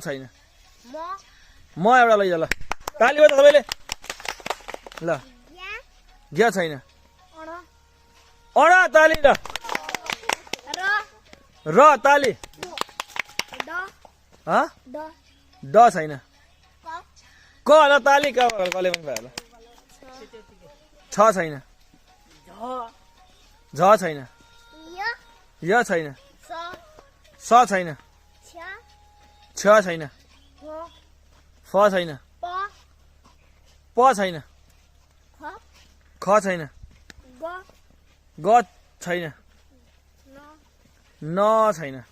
छैन म म एउटा लैजा ल ताली हो त सबैले ल ज्ञ छैन अडा ताली ल र ताली ड छैन क ल ताली कले पनि भयो ल छ छैन झ छैन य छैन स छैन छ छैन फ छैन प छैन ख छैन ग छैन न छैन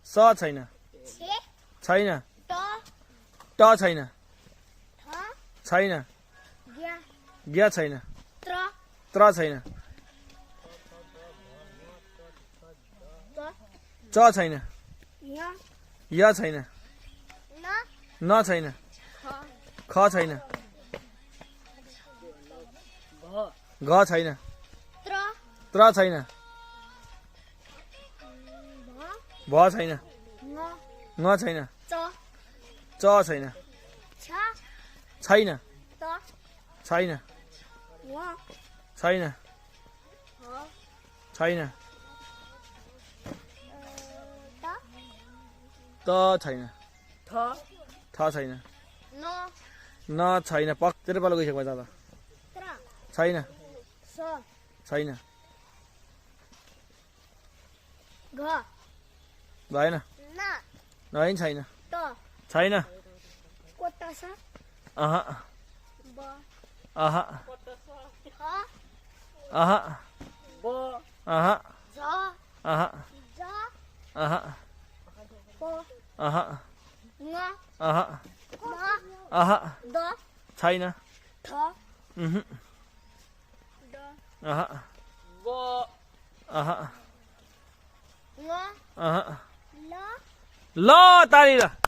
स छैन छैन ट छैन छैन ज्ञ छैन त्र छैन च छैन य छैन न छैन ख छैन घ छैन त्र छैन भ छैन ङ छैन च छैन छैन छैन छैन छैन त छैन थ छैन न छैन पक्कै पालो गइसक्यो दादा छैन छैन भएन नै छैन छैन अह अह अह अह अह अह अह अह अह छैन अह अह अह ल ताली ल